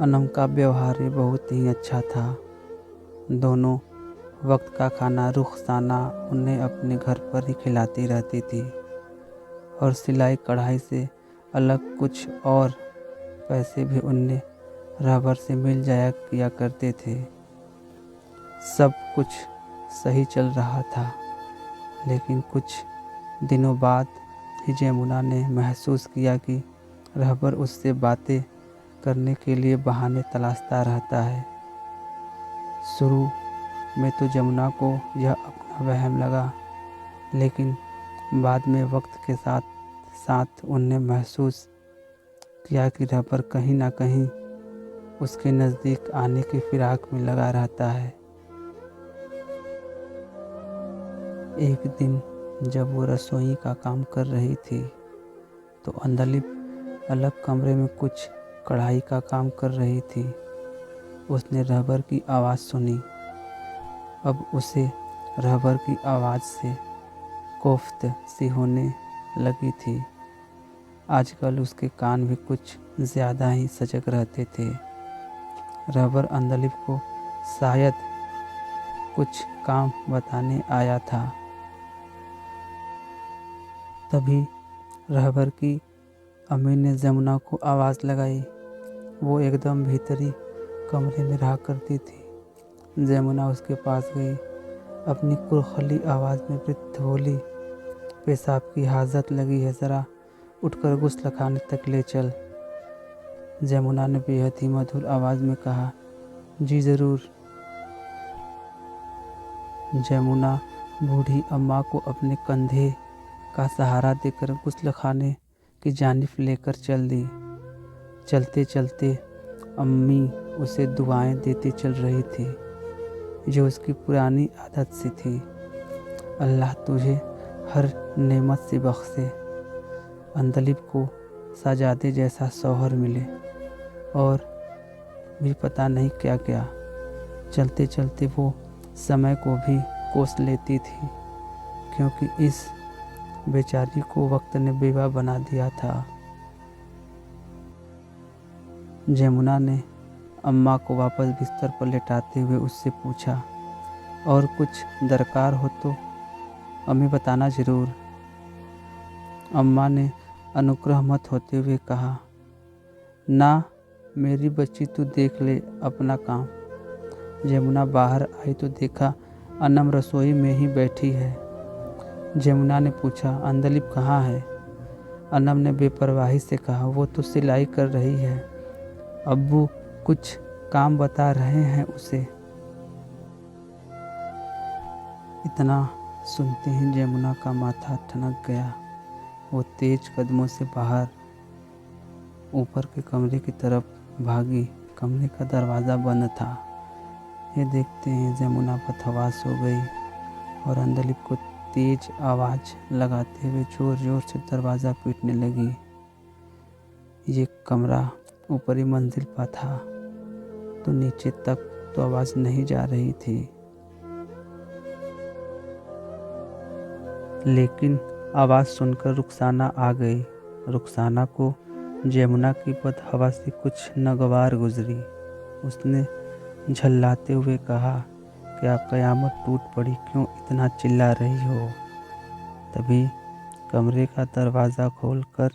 अनम का व्यवहार भी बहुत ही अच्छा था। दोनों वक्त का खाना रुखसाना उन्हें अपने घर पर ही खिलाती रहती थी और सिलाई कढ़ाई से अलग कुछ और पैसे भी उन्हें रहबर से मिल जाया किया करते थे। सब कुछ सही चल रहा था, लेकिन कुछ दिनों बाद ही जमुना ने महसूस किया कि रहबर उससे बातें करने के लिए बहाने तलाशता रहता है। शुरू में तो जमुना को यह अपना वहम लगा, लेकिन बाद में वक्त के साथ साथ उन्हें महसूस किया कि रहबर कहीं ना कहीं उसके नज़दीक आने की फिराक में लगा रहता है। एक दिन जब वो रसोई का काम कर रही थी तो अंदलिप अलग कमरे में कुछ कढ़ाई का काम कर रही थी। उसने रहबर की आवाज़ सुनी। अब उसे रहबर की आवाज़ से कोफ्त सी होने लगी थी। आजकल उसके कान भी कुछ ज़्यादा ही सजग रहते थे। रहबर अंदलिप को शायद कुछ काम बताने आया था। तभी रहबर की अम्मी ने जमुना को आवाज़ लगाई। वो एकदम भीतरी कमरे में रहा करती थी। जमुना उसके पास गई। अपनी कुरखली आवाज़ में वृद्ध बोली, पेशाब की हाजत लगी है, ज़रा उठकर गुस्ल खाने तक ले चल। जमुना ने बेहद ही मधुर आवाज़ में कहा, जी ज़रूर। जमुना बूढ़ी अम्मा को अपने कंधे का सहारा देकर गुस्ल खाने की जानिब लेकर चल दी। चलते चलते अम्मी उसे दुआएं देती चल रही थी, जो उसकी पुरानी आदत सी थी। अल्लाह तुझे हर नेमत से बख्शे, अंदलिप को साजादे जैसा शौहर मिले और भी पता नहीं क्या क्या। चलते चलते वो समय को भी कोस लेती थी, क्योंकि इस बेचारी को वक्त ने बेवा बना दिया था। जमुना ने अम्मा को वापस बिस्तर पर लेटाते हुए उससे पूछा, और कुछ दरकार हो तो अम्मी बताना ज़रूर। अम्मा ने अनुग्रह मत होते हुए कहा, ना मेरी बच्ची, तू देख ले अपना काम। जमुना बाहर आई तो देखा अनम रसोई में ही बैठी है। जमुना ने पूछा, अंदलिप कहाँ है? अनम ने बेपरवाही से कहा, वो तो सिलाई कर रही है, अब्बू कुछ काम बता रहे हैं उसे। इतना सुनते ही जमुना का माथा ठनक गया। वो तेज कदमों से बाहर ऊपर के कमरे की तरफ भागी। कमरे का दरवाज़ा बंद था। ये देखते ही जमुना बदहवास हो गई और अंदलिप को तेज आवाज़ लगाते हुए ज़ोर ज़ोर से दरवाज़ा पीटने लगी। ये कमरा ऊपरी मंजिल पर था, तो नीचे तक तो आवाज़ नहीं जा रही थी, लेकिन आवाज़ सुनकर रुखसाना आ गई। रुखसाना को जमुना की बदहवासी कुछ नागवार गुजरी। उसने झल्लाते हुए कहा, क्या क़यामत टूट पड़ी, क्यों इतना चिल्ला रही हो? तभी कमरे का दरवाज़ा खोलकर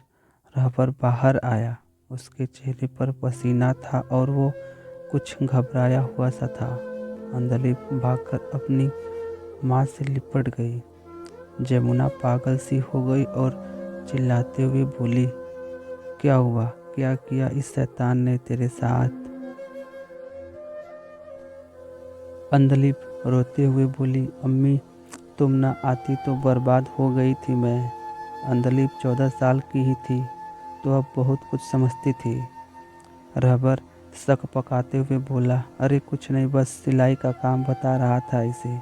रहबर बाहर आया। उसके चेहरे पर पसीना था और वो कुछ घबराया हुआ सा था। अंदलिप भागकर अपनी माँ से लिपट गई। जमुना पागल सी हो गई और चिल्लाते हुए बोली, क्या हुआ? क्या किया इस शैतान ने तेरे साथ? अंदलिप रोते हुए बोली, अम्मी तुम न आती तो बर्बाद हो गई थी मैं। अंदलिप 14 साल की ही थी, तो अब बहुत कुछ समझती थी। रहबर शक पकाते हुए बोला, अरे कुछ नहीं, बस सिलाई का काम बता रहा था इसे।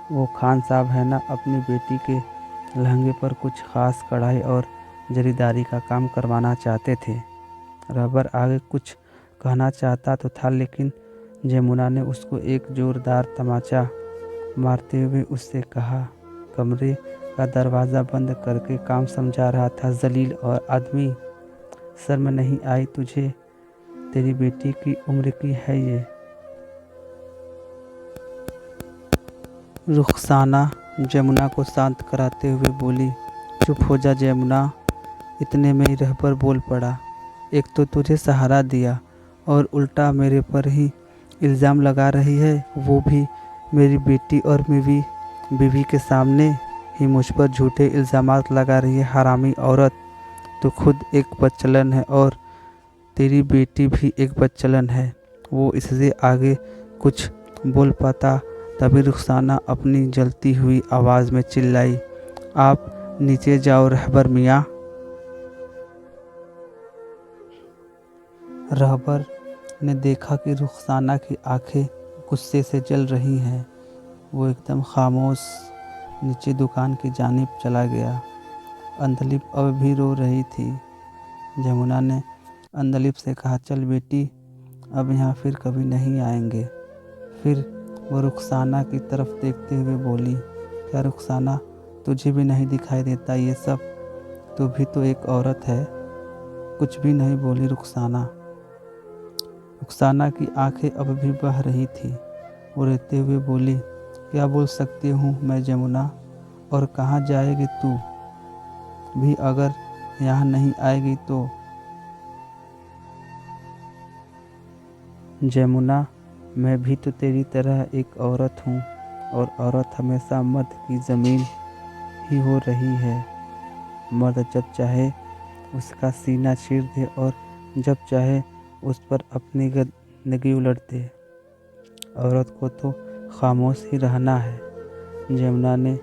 वो खान साहब है ना, अपनी बेटी के लहंगे पर कुछ ख़ास कढ़ाई और जरीदारी का काम करवाना चाहते थे। रहबर आगे कुछ कहना चाहता तो था, लेकिन जमुना ने उसको एक ज़ोरदार तमाचा मारते हुए उससे कहा, कमरे का दरवाज़ा बंद करके काम समझा रहा था, जलील और आदमी, शर्म नहीं आई तुझे? तेरी बेटी की उम्र की है ये। रुखसाना जमुना को शांत कराते हुए बोली, चुप हो जा जमुना। इतने में ही रहबर बोल पड़ा, एक तो तुझे सहारा दिया और उल्टा मेरे पर ही इल्ज़ाम लगा रही है, वो भी मेरी बेटी और बीवी के सामने ही मुझ पर झूठे इल्ज़ामात लगा रही है। हरामी औरत, तो खुद एक बदचलन है और तेरी बेटी भी एक बदचलन है। वो इससे आगे कुछ बोल पाता तभी रुखसाना अपनी जलती हुई आवाज़ में चिल्लाई, आप नीचे जाओ रहबर मियाँ। रहबर ने देखा कि रुखसाना की आंखें गुस्से से जल रही हैं। वो एकदम खामोश नीचे दुकान की जानिब चला गया। अंधलिप अब भी रो रही थी। जमुना ने अंधलिप से कहा, चल बेटी, अब यहाँ फिर कभी नहीं आएंगे। फिर वो रुखसाना की तरफ देखते हुए बोली, क्या रुखसाना, तुझे भी नहीं दिखाई देता ये सब? तू भी तो एक औरत है। कुछ भी नहीं बोली रुखसाना। रुखसाना की आंखें अब भी बह रही थी। वो रोते हुए बोली, क्या बोल सकती हूँ मैं जमुना, और कहाँ जाएगी तू भी अगर यहाँ नहीं आएगी तो? जमुना, मैं भी तो तेरी तरह एक औरत हूँ और औरत हमेशा मर्द की ज़मीन ही हो रही है। मर्द जब चाहे उसका सीना चीर दे और जब चाहे उस पर अपनी गंदगी उलट दे। औरत को तो खामोश ही रहना है। जमुना ने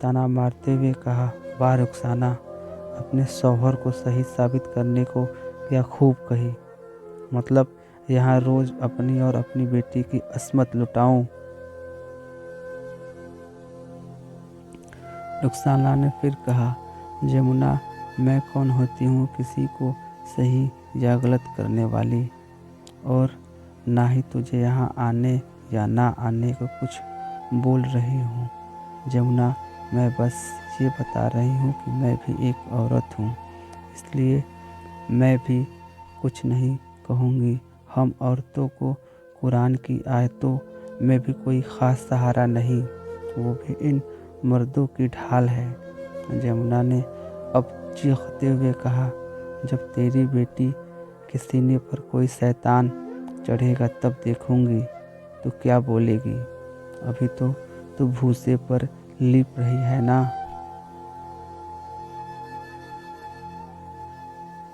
ताना मारते हुए कहा, वाह रुखसाना, अपने शौहर को सही साबित करने को क्या खूब कही। मतलब यहाँ रोज़ अपनी और अपनी बेटी की अस्मत लुटाऊं। रुखसाना ने फिर कहा, जमुना, मैं कौन होती हूँ किसी को सही या गलत करने वाली, और ना ही तुझे यहाँ आने या ना आने को कुछ बोल रही हूँ। जमुना, मैं बस ये बता रही हूँ कि मैं भी एक औरत हूँ, इसलिए मैं भी कुछ नहीं कहूँगी। हम औरतों को कुरान की आयतों में भी कोई ख़ास सहारा नहीं, वो भी इन मर्दों की ढाल है। जमुना ने अब चीखते हुए कहा, जब तेरी बेटी के सीने पर कोई शैतान चढ़ेगा तब देखूंगी तो क्या बोलेगी। अभी तो तू भूसे पर लिप रही है ना।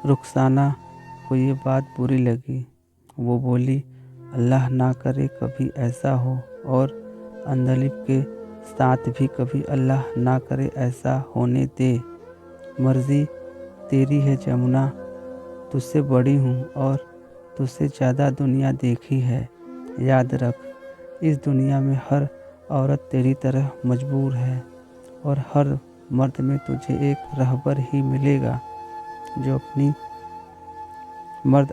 रुखसाना को ये बात बुरी लगी। वो बोली, अल्लाह ना करे कभी ऐसा हो, और अंधलिप के साथ भी कभी अल्लाह ना करे ऐसा होने दे। मर्जी तेरी है जमुना, तुझसे बड़ी हूँ और तुझसे ज़्यादा दुनिया देखी है। याद रख, इस दुनिया में हर औरत तेरी तरह मजबूर है और हर मर्द में तुझे एक रहबर ही मिलेगा जो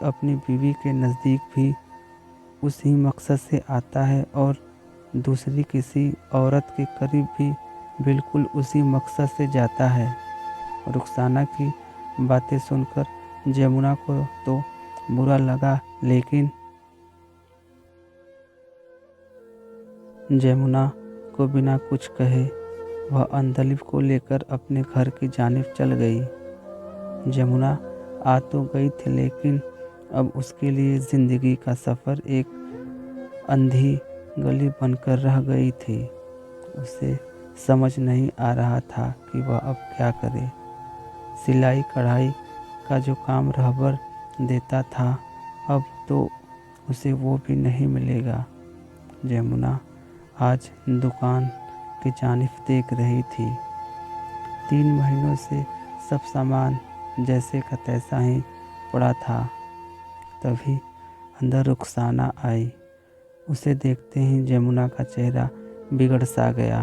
अपनी बीवी के नज़दीक भी उसी मकसद से आता है और दूसरी किसी औरत के करीब भी बिल्कुल उसी मकसद से जाता है। रुखसाना की बातें सुनकर जमुना को तो बुरा लगा, लेकिन जमुना को बिना कुछ कहे वह अंधलिप को लेकर अपने घर की जानिब चल गई। जमुना आ तो गई थी, लेकिन अब उसके लिए ज़िंदगी का सफ़र एक अंधी गली बनकर रह गई थी। उसे समझ नहीं आ रहा था कि वह अब क्या करे। सिलाई कढ़ाई का जो काम रहबर देता था, अब तो उसे वो भी नहीं मिलेगा। जमुना आज दुकान की जानिब देख रही थी। 3 महीनों से सब सामान जैसे का तैसा ही पड़ा था। तभी अंदर रुखसाना आई। उसे देखते ही जमुना का चेहरा बिगड़ सा गया।